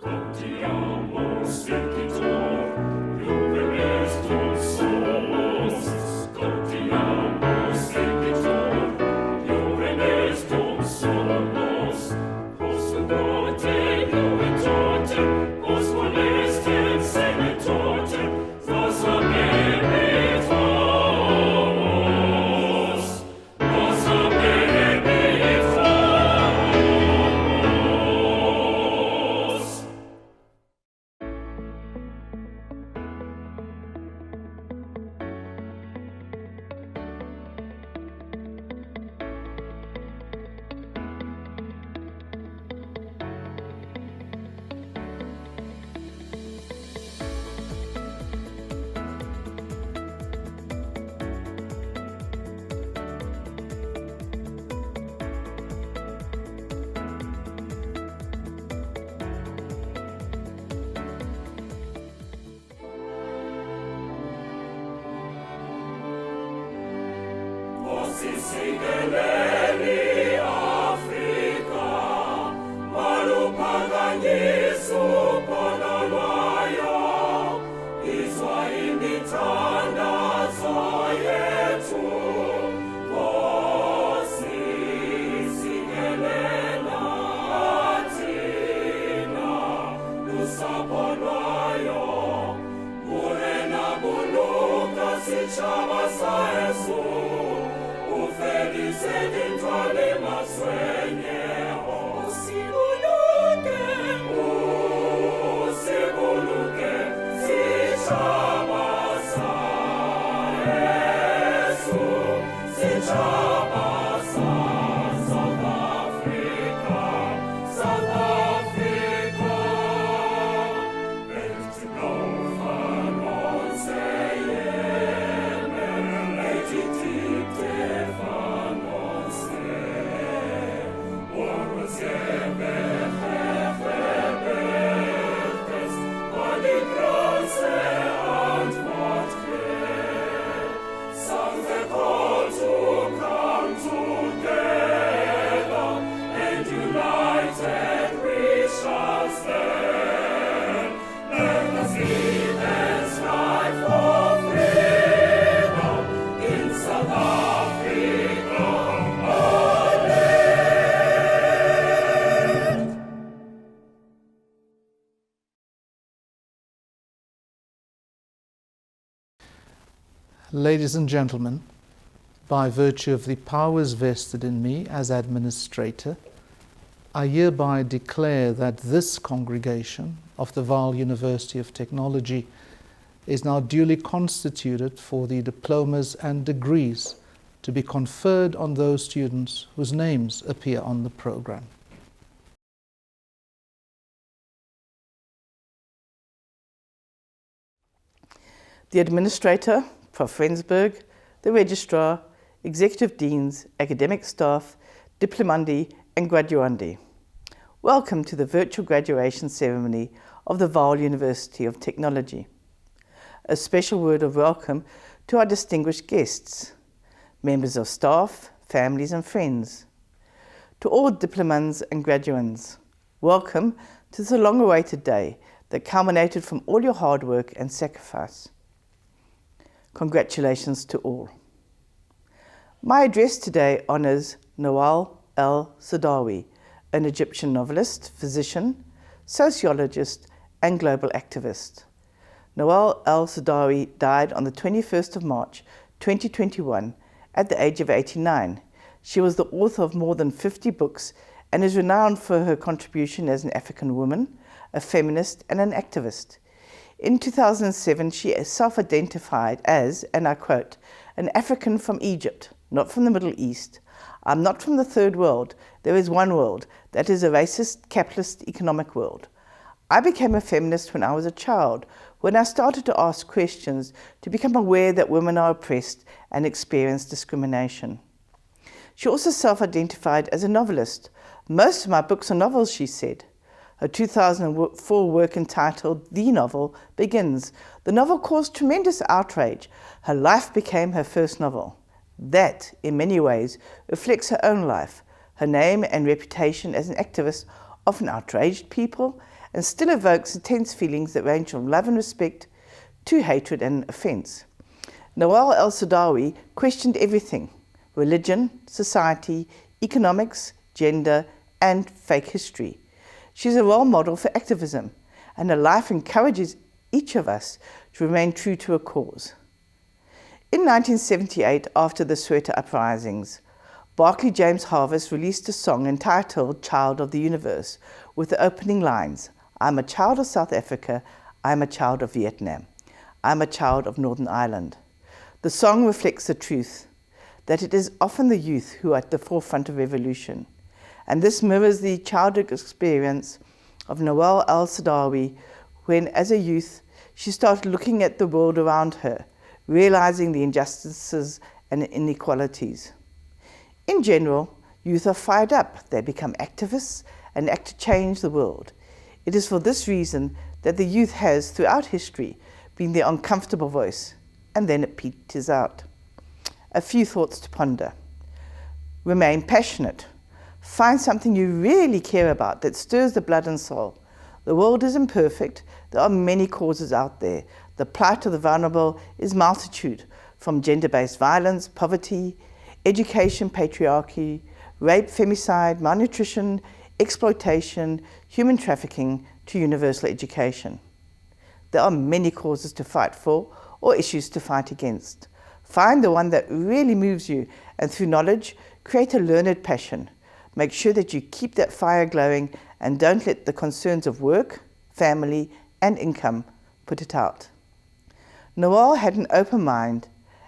Contiamo sentitor, Juven est uns somos. Contiamo sentitor, Juven est uns somos. Possum pote, juventate, os molestem senetortem, nos abebit vos, nos abebit vos. Sigeleli Africa, malupanganyiso ponolwayo, izwa imithandazo yethu, Nkosi sikelela thina, lusapho lwayo, murena buluka sitshaba sa Yesu. Felice dentro le maswene, usibuluke, si chabasa, Yesu, si chabasa, South Africa, South Africa, et novan onseyeme, et itite Ladies and gentlemen, by virtue of the powers vested in me as administrator, I hereby declare that this congregation of the Vaal University of Technology is now duly constituted for the diplomas and degrees to be conferred on those students whose names appear on the program. The Administrator, Prof. Rensburg, the Registrar, Executive Deans, Academic Staff, Diplomandi and Graduandi. Welcome to the virtual graduation ceremony of the Vaal University of Technology. A special word of welcome to our distinguished guests, members of staff, families and friends. To all diplomands and graduands, welcome to this long-awaited day that culminated from all your hard work and sacrifice. Congratulations to all. My address today honours Nawal al-Saadawi, an Egyptian novelist, physician, sociologist and global activist. Nawal al-Saadawi died on the 21st of March 2021 at the age of 89. She was the author of more than 50 books and is renowned for her contribution as an African woman, a feminist and an activist. In 2007, she self-identified as, and I quote, an African from Egypt, not from the Middle East. I'm not from the third world. There is one world. That is a racist, capitalist, economic world. I became a feminist when I was a child, when I started to ask questions to become aware that women are oppressed and experience discrimination. She also self-identified as a novelist. Most of my books are novels, she said. Her 2004 work entitled The Novel begins. The novel caused tremendous outrage. Her life became her first novel. That, in many ways, reflects her own life. Her name and reputation as an activist often outraged people, and still evokes intense feelings that range from love and respect to hatred and offence. Nawal el-Saadawi questioned everything: religion, society, economics, gender, and fake history. She's a role model for activism, and her life encourages each of us to remain true to a cause. In 1978, after the Soweto uprisings, Barclay James Harvest released a song entitled Child of the Universe, with the opening lines: "I'm a child of South Africa, I'm a child of Vietnam, I'm a child of Northern Ireland." The song reflects the truth that it is often the youth who are at the forefront of revolution, and this mirrors the childhood experience of Nawal el-Saadawi when, as a youth, she started looking at the world around her, realizing the injustices and inequalities. In general, youth are fired up. They become activists and act to change the world. It is for this reason that the youth has, throughout history, been the uncomfortable voice, and then it peters out. A few thoughts to ponder. Remain passionate. Find something you really care about that stirs the blood and soul. The world is imperfect. There are many causes out there. The plight of the vulnerable is multitude, from gender-based violence, poverty, education, patriarchy, rape, femicide, malnutrition, exploitation, human trafficking, to universal education. There are many causes to fight for or issues to fight against. Find the one that really moves you, and through knowledge, create a learned passion. Make sure that you keep that fire glowing and don't let the concerns of work, family, and income put it out. Nawal had an open mind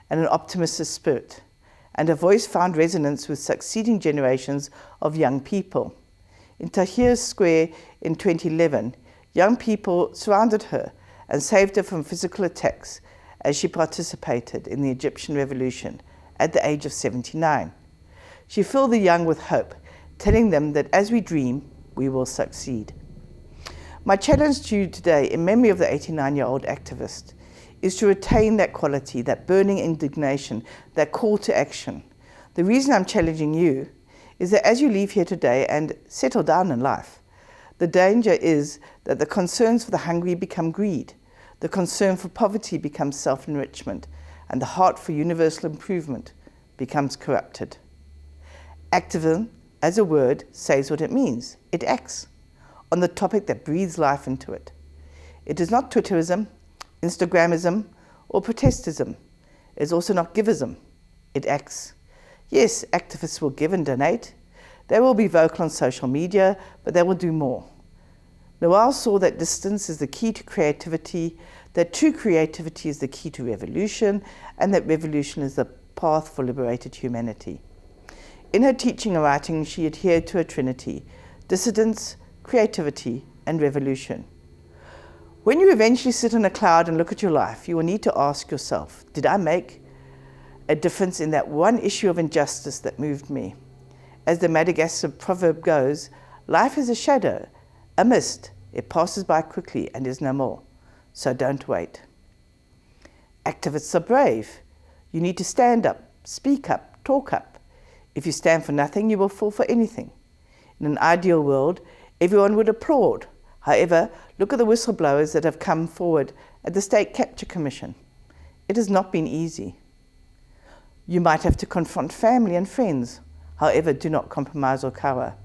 and an optimistic spirit, and her voice found resonance with succeeding generations of young people. In Tahrir Square in 2011, young people surrounded her and saved her from physical attacks as she participated in the Egyptian revolution at the age of 79. She filled the young with hope, telling them that as we dream, we will succeed. My challenge to you today, in memory of the 89-year-old activist, is to retain that quality, that burning indignation, that call to action. The reason I'm challenging you is that as you leave here today and settle down in life, the danger is that the concerns for the hungry become greed, the concern for poverty becomes self-enrichment, and the heart for universal improvement becomes corrupted. Activism, as a word, says what it means. It acts on the topic that breathes life into it. It is not Twitterism, Instagramism, or protestism. It is also not givism. It acts. Yes, activists will give and donate. They will be vocal on social media, but they will do more. Nawal saw that distance is the key to creativity, that true creativity is the key to revolution, and that revolution is the path for liberated humanity. In her teaching and writing, she adhered to a trinity: dissidence, creativity, and revolution. When you eventually sit on a cloud and look at your life, you will need to ask yourself, did I make a difference in that one issue of injustice that moved me? As the Madagascar proverb goes, life is a shadow, a mist. It passes by quickly and is no more. So don't wait. Activists are brave. You need to stand up, speak up, talk up. If you stand for nothing, you will fall for anything. In an ideal world, everyone would applaud. However, look at the whistleblowers that have come forward at the State Capture Commission. It has not been easy. You might have to confront family and friends. However, do not compromise or cower.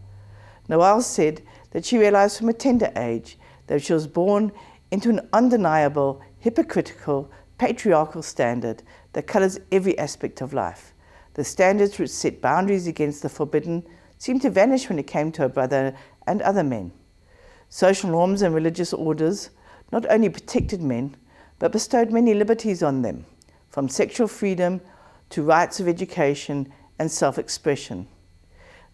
Nawal said that she realized from a tender age that she was born into an undeniable, hypocritical, patriarchal standard that colors every aspect of life. The standards which set boundaries against the forbidden seemed to vanish when it came to her brother and other men. Social norms and religious orders not only protected men, but bestowed many liberties on them, from sexual freedom to rights of education and self-expression.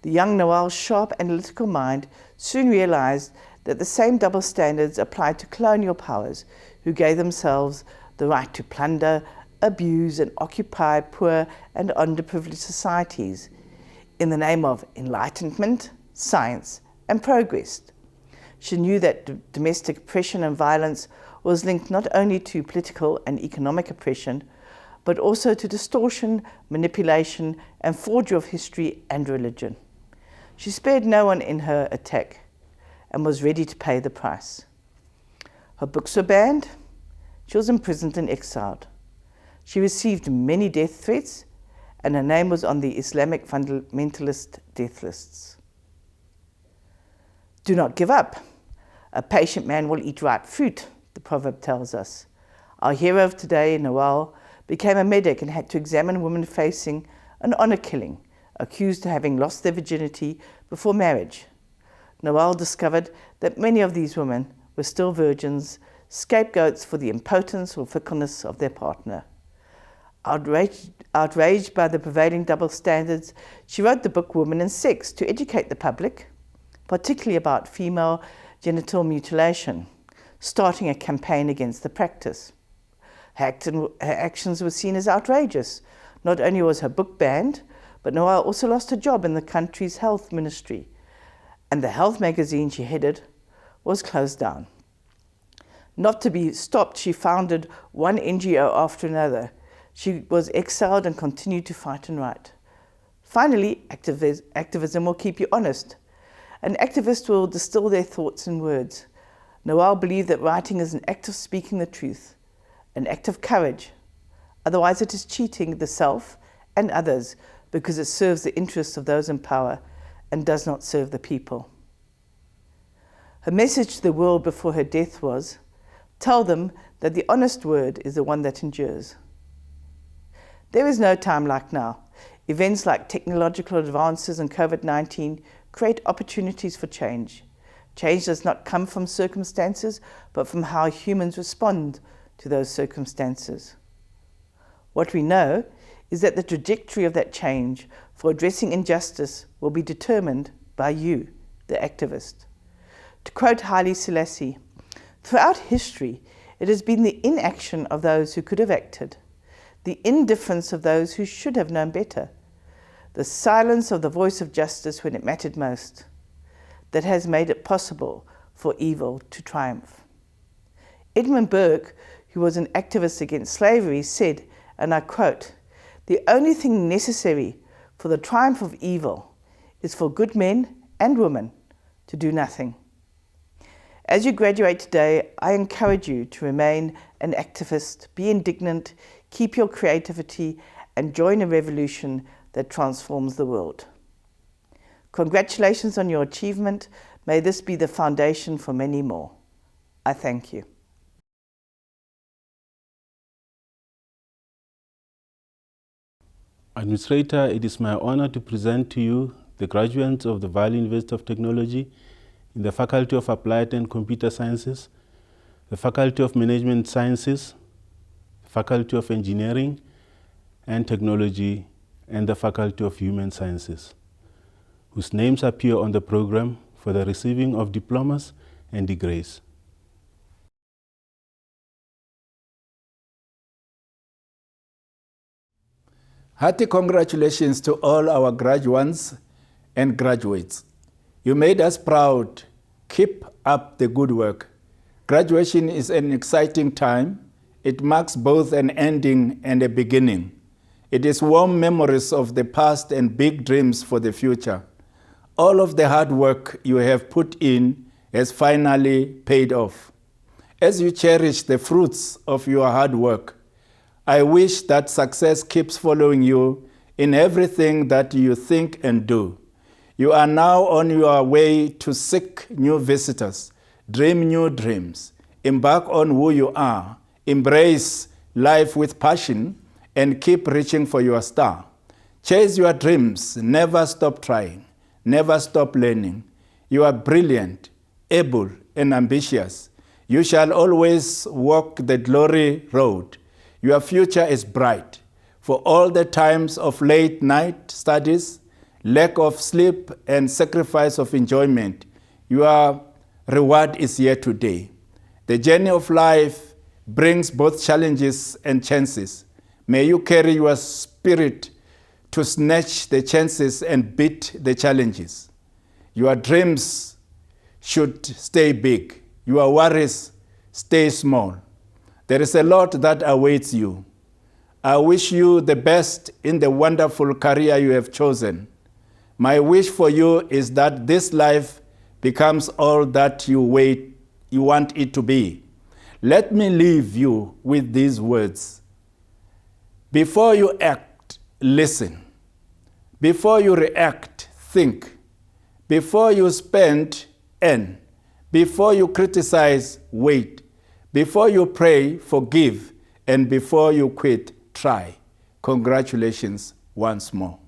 The young Nawal's sharp analytical mind soon realized that the same double standards applied to colonial powers who gave themselves the right to plunder, abuse, and occupy poor and underprivileged societies in the name of enlightenment, science, and progress. She knew that domestic oppression and violence was linked not only to political and economic oppression, but also to distortion, manipulation, and forgery of history and religion. She spared no one in her attack. and was ready to pay the price. Her books were banned. She was imprisoned and exiled. She received many death threats, and her name was on the Islamic fundamentalist death lists. Do not give up. A patient man will eat ripe fruit, the proverb tells us. Our hero of today, Noel, became a medic and had to examine women facing an honor killing, accused of having lost their virginity before marriage. Noel discovered that many of these women were still virgins, scapegoats for the impotence or fickleness of their partner. Outraged by the prevailing double standards, she wrote the book Women and Sex to educate the public, particularly about female genital mutilation, starting a campaign against the practice. Her actions were seen as outrageous. Not only was her book banned, but Noel also lost her job in the country's health ministry, and the health magazine she headed was closed down. Not to be stopped, she founded one NGO after another. She was exiled and continued to fight and write. Finally, activism will keep you honest. An activist will distill their thoughts in words. Noel believed that writing is an act of speaking the truth, an act of courage. Otherwise, it is cheating the self and others because it serves the interests of those in power and does not serve the people. Her message to the world before her death was, tell them that the honest word is the one that endures. There is no time like now. Events like technological advances and COVID-19 create opportunities for change. Change does not come from circumstances, but from how humans respond to those circumstances. What we know is that the trajectory of that change for addressing injustice will be determined by you, the activist. To quote Haile Selassie, throughout history, it has been the inaction of those who could have acted, the indifference of those who should have known better, the silence of the voice of justice when it mattered most, that has made it possible for evil to triumph. Edmund Burke, who was an activist against slavery, said, and I quote, "The only thing necessary for the triumph of evil is for good men and women to do nothing." As you graduate today, I encourage you to remain an activist, be indignant, keep your creativity, and join a revolution that transforms the world. Congratulations on your achievement. May this be the foundation for many more. I thank you. Administrator, it is my honor to present to you the graduates of the Vaal University of Technology in the Faculty of Applied and Computer Sciences, the Faculty of Management Sciences, the Faculty of Engineering and Technology, and the Faculty of Human Sciences, whose names appear on the program for the receiving of diplomas and degrees. Hearty congratulations to all our graduates and graduates. You made us proud. Keep up the good work. Graduation is an exciting time. It marks both an ending and a beginning. It is warm memories of the past and big dreams for the future. All of the hard work you have put in has finally paid off. As you cherish the fruits of your hard work, I wish that success keeps following you in everything that you think and do. You are now on your way to seek new visitors, dream new dreams, embark on who you are, embrace life with passion, and keep reaching for your star. Chase your dreams, never stop trying, never stop learning. You are brilliant, able, and ambitious. You shall always walk the glory road. Your future is bright. For all the times of late night studies, lack of sleep, and sacrifice of enjoyment, your reward is here today. The journey of life brings both challenges and chances. May you carry your spirit to snatch the chances and beat the challenges. Your dreams should stay big. Your worries stay small. There is a lot that awaits you. I wish you the best in the wonderful career you have chosen. My wish for you is that this life becomes all that you want it to be. Let me leave you with these words. Before you act, listen. Before you react, think. Before you spend, earn. Before you criticize, wait. Before you pray, forgive. And before you quit, try. Congratulations once more.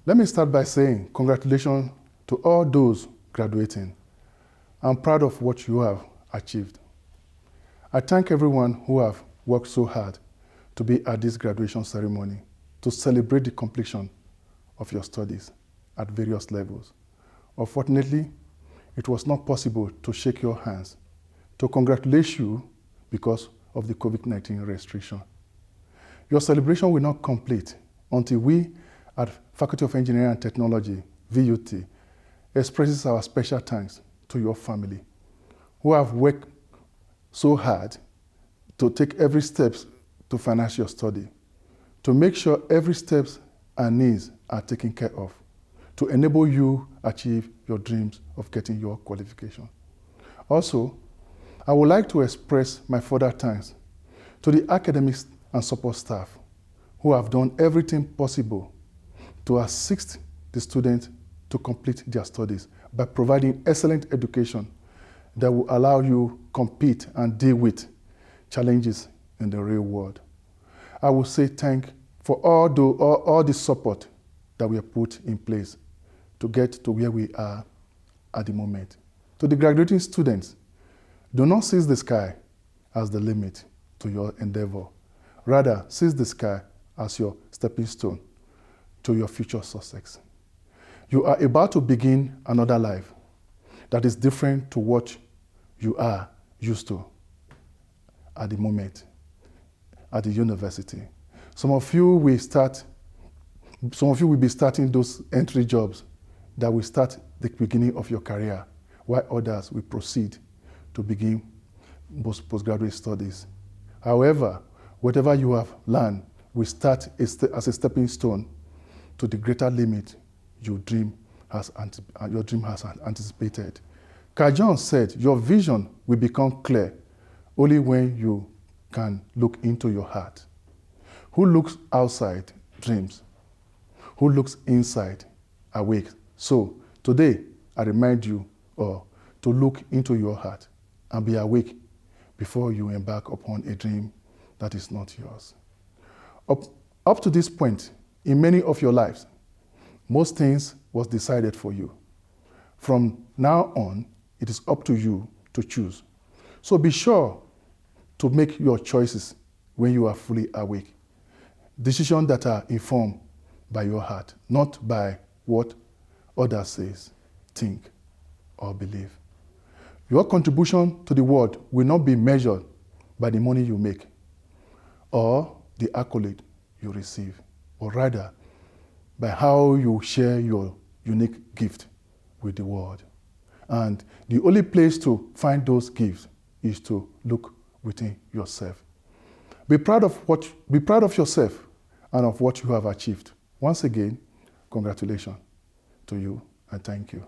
Let me start by saying congratulations to all those graduating. I'm proud of what you have achieved. I thank everyone who have worked so hard to be at this graduation ceremony to celebrate the completion of your studies at various levels. Unfortunately, it was not possible to shake your hands to congratulate you because of the COVID-19 restriction. Your celebration will not complete until we at Faculty of Engineering and Technology, VUT, expresses our special thanks to your family who have worked so hard to take every step to finance your study, to make sure every step and needs are taken care of, to enable you achieve your dreams of getting your qualification. Also, I would like to express my further thanks to the academics and support staff who have done everything possible to assist the students to complete their studies by providing excellent education that will allow you compete and deal with challenges in the real world. I will say thank for all the support that we have put in place to get to where we are at the moment. To the graduating students, do not seize the sky as the limit to your endeavor. Rather, seize the sky as your stepping stone to your future success. You are about to begin another life that is different to what you are used to at the moment at the university. Some of you will be starting those entry jobs that will start the beginning of your career, while others will proceed to begin postgraduate studies. However, whatever you have learned will start as a stepping stone to the greater limit your dream has anticipated. Kajon said, your vision will become clear only when you can look into your heart. Who looks outside dreams? Who looks inside awake? So today, I remind you to look into your heart and be awake before you embark upon a dream that is not yours. Up to this point, in many of your lives, most things was decided for you. From now on, it is up to you to choose. So be sure to make your choices when you are fully awake. Decisions that are informed by your heart, not by what others say, think, or believe. Your contribution to the world will not be measured by the money you make or the accolade you receive, but rather by how you share your unique gift with the world. And the only place to find those gifts is to look within yourself. Be proud of yourself and of what you have achieved. Once again, congratulations to you and thank you.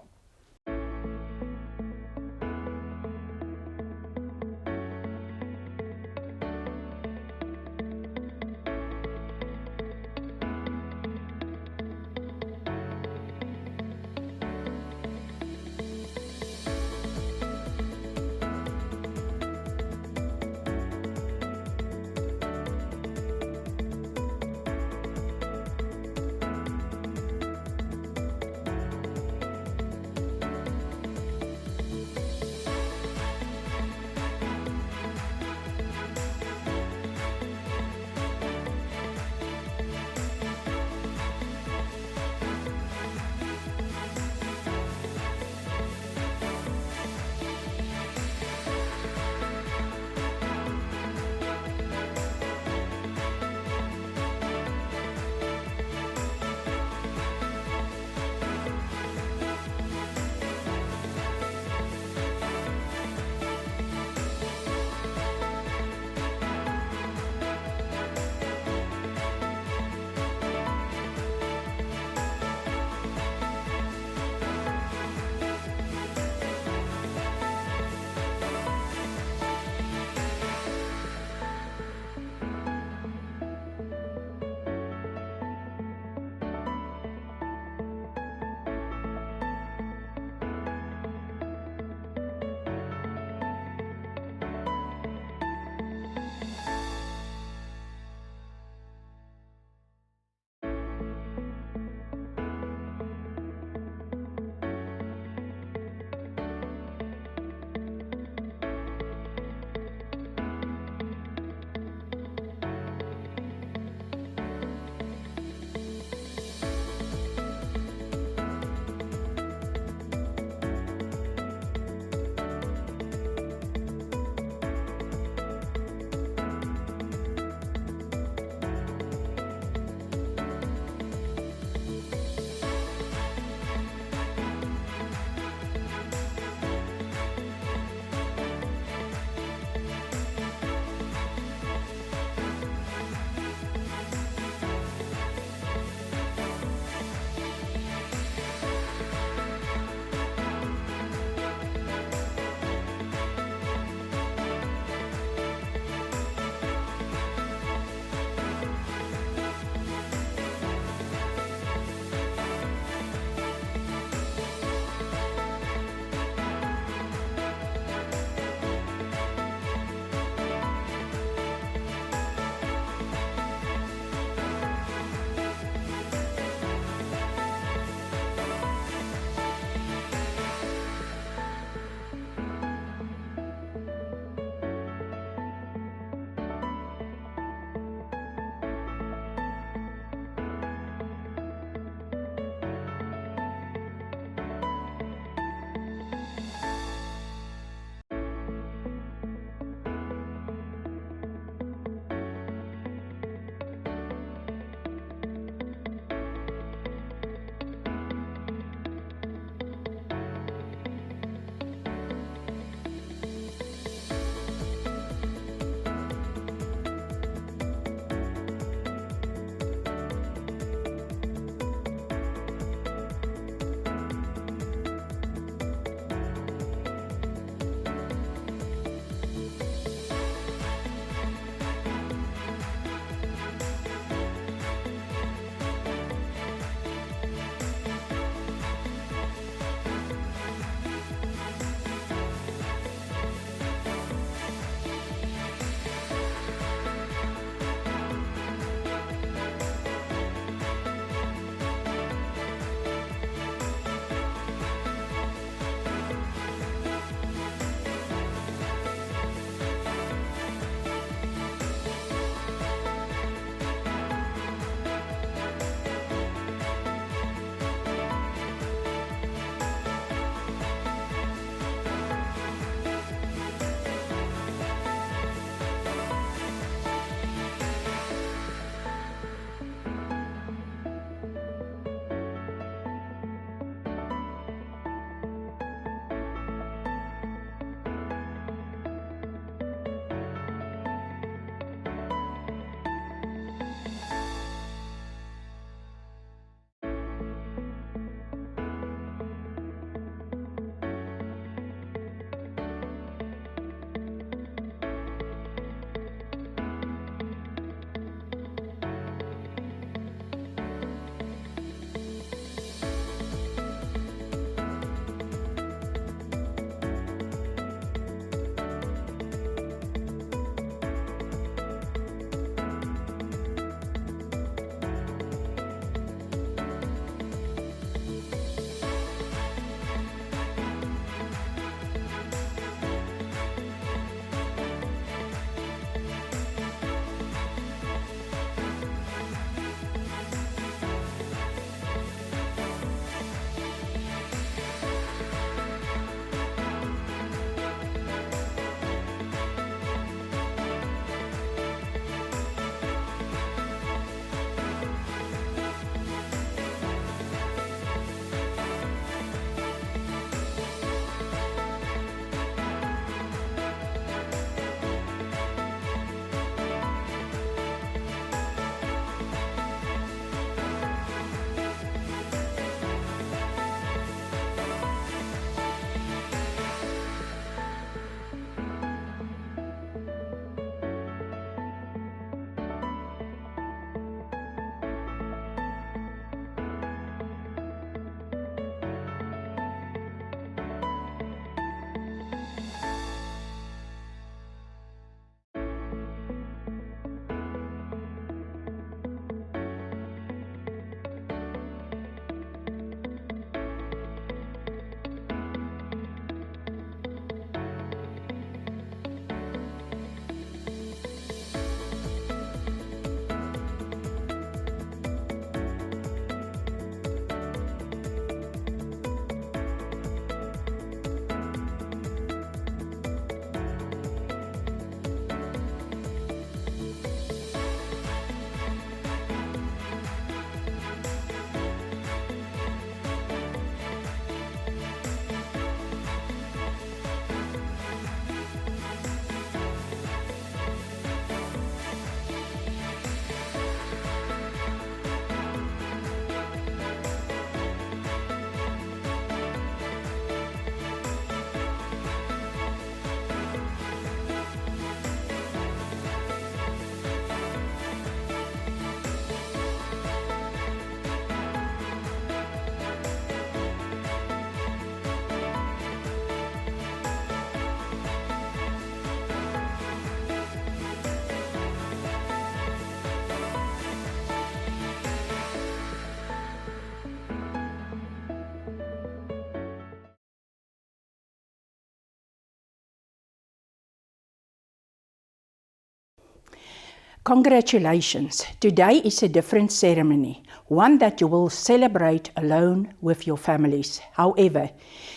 Congratulations. Today is a different ceremony, one that you will celebrate alone with your families. However,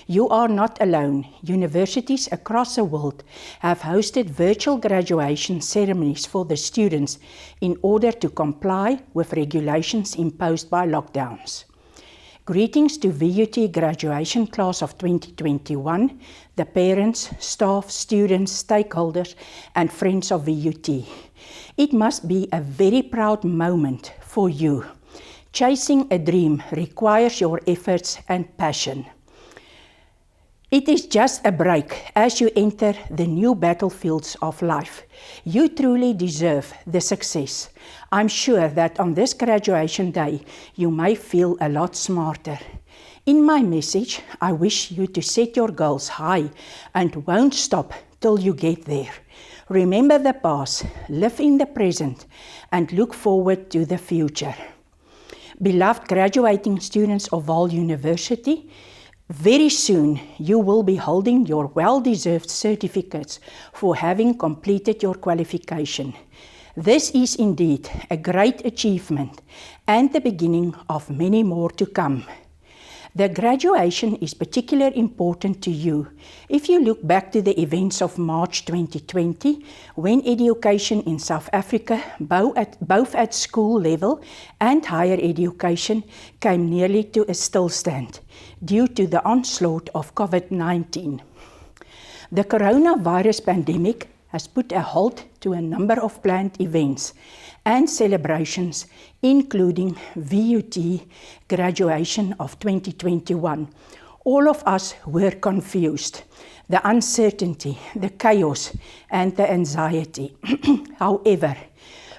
you are not alone. Universities across the world have hosted virtual graduation ceremonies for the students in order to comply with regulations imposed by lockdowns. Greetings to VUT graduation class of 2021, the parents, staff, students, stakeholders, and friends of VUT. It must be a very proud moment for you. Chasing a dream requires your efforts and passion. It is just a break as you enter the new battlefields of life. You truly deserve the success. I'm sure that on this graduation day, you may feel a lot smarter. In my message, I wish you to set your goals high and won't stop till you get there. Remember the past, live in the present, and look forward to the future. Beloved graduating students of Vaal University, very soon you will be holding your well-deserved certificates for having completed your qualification. This is indeed a great achievement and the beginning of many more to come. The graduation is particularly important to you if you look back to the events of March 2020, when education in South Africa, both at school level and higher education, came nearly to a stillstand due to the onslaught of COVID-19. The coronavirus pandemic has put a halt to a number of planned events and celebrations, including VUT graduation of 2021. All of us were confused. The uncertainty, the chaos, and the anxiety. However,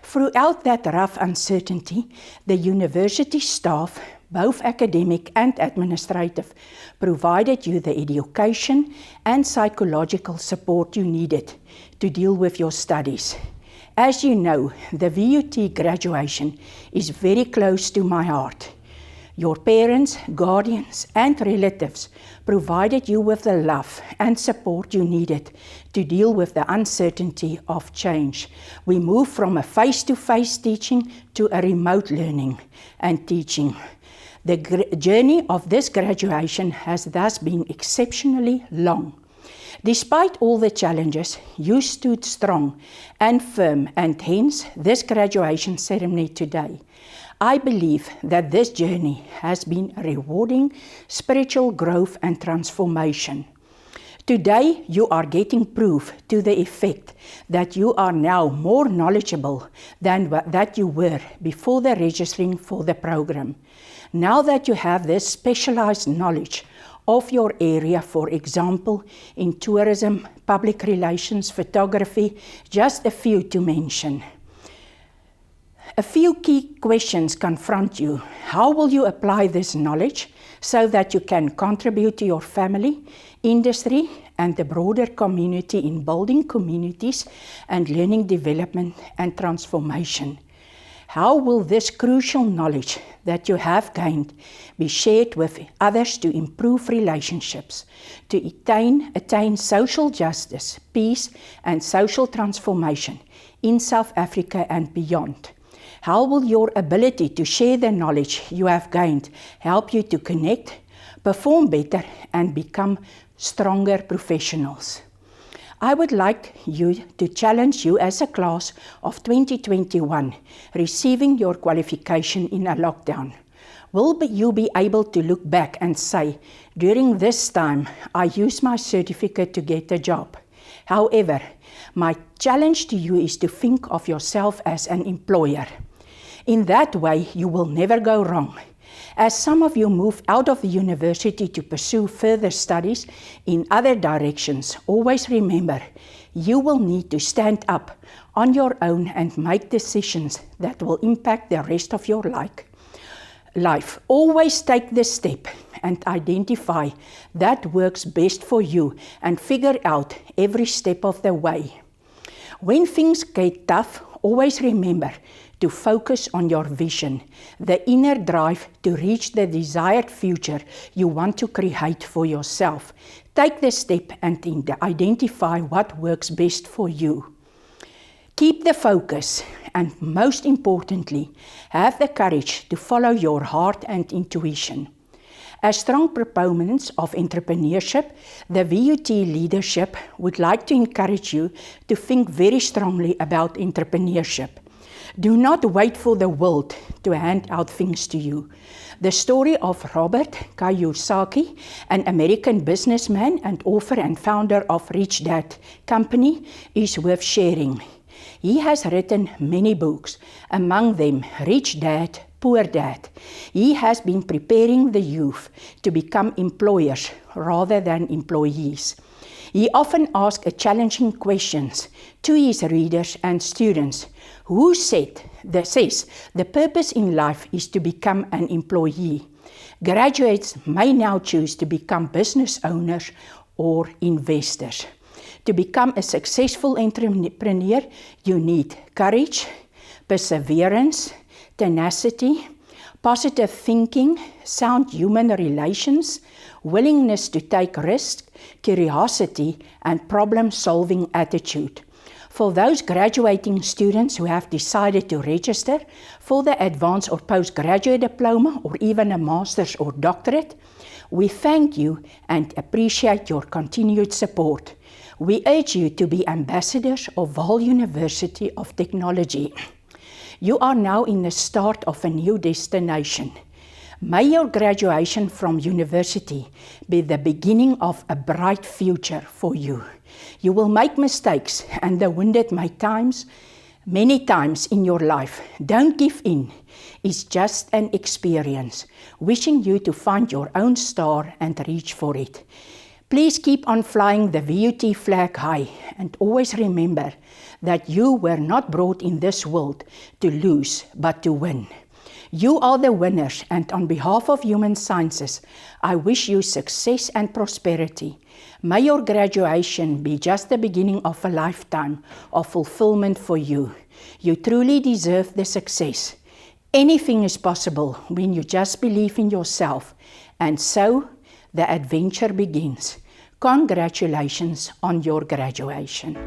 throughout that rough uncertainty, the university staff, both academic and administrative, provided you the education and psychological support you needed to deal with your studies. As you know, the VUT graduation is very close to my heart. Your parents, guardians, and relatives provided you with the love and support you needed to deal with the uncertainty of change. We moved from a face-to-face teaching to a remote learning and teaching. The journey of this graduation has thus been exceptionally long. Despite all the challenges, you stood strong and firm, and hence this graduation ceremony today. I believe that this journey has been rewarding spiritual growth and transformation. Today, you are getting proof to the effect that you are now more knowledgeable than that you were before the registering for the program. Now that you have this specialized knowledge of your area, for example, in tourism, public relations, photography, just a few to mention. A few key questions confront you. How will you apply this knowledge so that you can contribute to your family, industry, and the broader community in building communities and learning development and transformation? How will this crucial knowledge that you have gained be shared with others to improve relationships, to attain social justice, peace, and social transformation in South Africa and beyond? How will your ability to share the knowledge you have gained help you to connect, perform better, and become stronger professionals? I would like to challenge you as a class of 2021 receiving your qualification in a lockdown. Will you be able to look back and say, during this time, I used my certificate to get a job? However, my challenge to you is to think of yourself as an employer. In that way, you will never go wrong. As some of you move out of the university to pursue further studies in other directions, always remember, you will need to stand up on your own and make decisions that will impact the rest of your life. Always take the step and identify that works best for you and figure out every step of the way. When things get tough, always remember to focus on your vision, the inner drive to reach the desired future you want to create for yourself. Take the step and identify what works best for you. Keep the focus and, most importantly, have the courage to follow your heart and intuition. As strong proponents of entrepreneurship, the VUT leadership would like to encourage you to think very strongly about entrepreneurship. Do not wait for the world to hand out things to you. The story of Robert Kiyosaki, an American businessman and author and founder of Rich Dad Company, is worth sharing. He has written many books, among them Rich Dad, Poor Dad. He has been preparing the youth to become employers rather than employees. He often asks challenging questions to his readers and students. Who says the purpose in life is to become an employee? Graduates may now choose to become business owners or investors. To become a successful entrepreneur, you need courage, perseverance, tenacity, positive thinking, sound human relations, willingness to take risks, curiosity, and problem-solving attitude. For those graduating students who have decided to register for the advanced or postgraduate diploma or even a master's or doctorate, we thank you and appreciate your continued support. We urge you to be ambassadors of Vaal University of Technology. You are now in the start of a new destination. May your graduation from university be the beginning of a bright future for you. You will make mistakes and the wounded many times in your life. Don't give in. It's just an experience. Wishing you to find your own star and reach for it. Please keep on flying the VUT flag high and always remember that you were not brought in this world to lose, but to win. You are the winners, and on behalf of Human Sciences, I wish you success and prosperity. May your graduation be just the beginning of a lifetime of fulfillment for you. You truly deserve the success. Anything is possible when you just believe in yourself, and so the adventure begins. Congratulations on your graduation.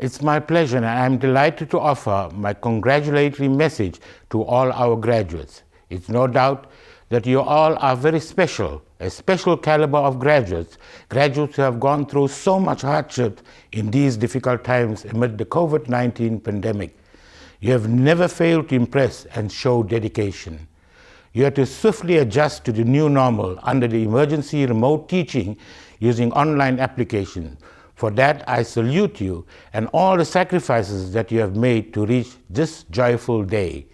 It's my pleasure and I'm delighted to offer my congratulatory message to all our graduates. It's no doubt that you all are very special, a special caliber of graduates who have gone through so much hardship in these difficult times amid the COVID-19 pandemic. You have never failed to impress and show dedication. You had to swiftly adjust to the new normal under the emergency remote teaching using online applications. For that, I salute you and all the sacrifices that you have made to reach this joyful day.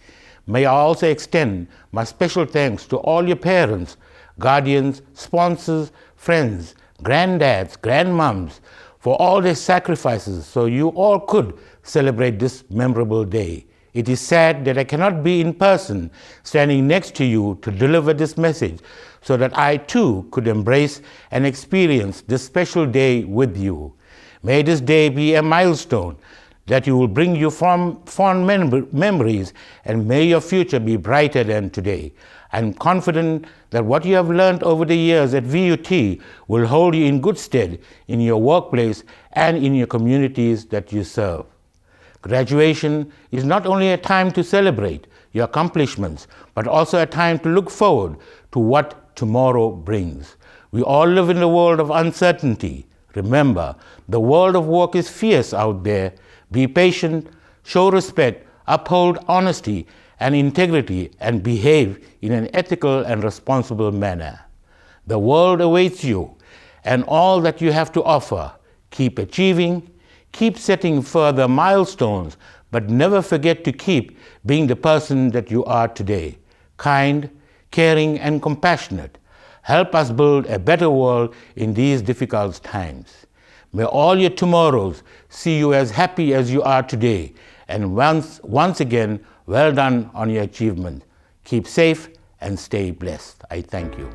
May I also extend my special thanks to all your parents, guardians, sponsors, friends, granddads, grandmoms, for all their sacrifices so you all could celebrate this memorable day. It is sad that I cannot be in person standing next to you to deliver this message so that I too could embrace and experience this special day with you. May this day be a milestone that you will bring you from fond memories, and may your future be brighter than today. I'm confident that what you have learned over the years at VUT will hold you in good stead in your workplace and in your communities that you serve. Graduation is not only a time to celebrate your accomplishments, but also a time to look forward to what tomorrow brings. We all live in a world of uncertainty. Remember, the world of work is fierce out there. Be patient, show respect, uphold honesty and integrity, and behave in an ethical and responsible manner. The world awaits you and all that you have to offer. Keep achieving, keep setting further milestones, but never forget to keep being the person that you are today. Kind, caring, and compassionate. Help us build a better world in these difficult times. May all your tomorrows see you as happy as you are today. And once again, well done on your achievement. Keep safe and stay blessed. I thank you.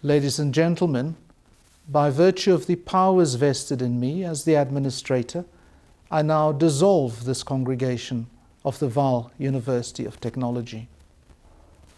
Ladies and gentlemen, by virtue of the powers vested in me as the administrator, I now dissolve this congregation of the Vaal University of Technology.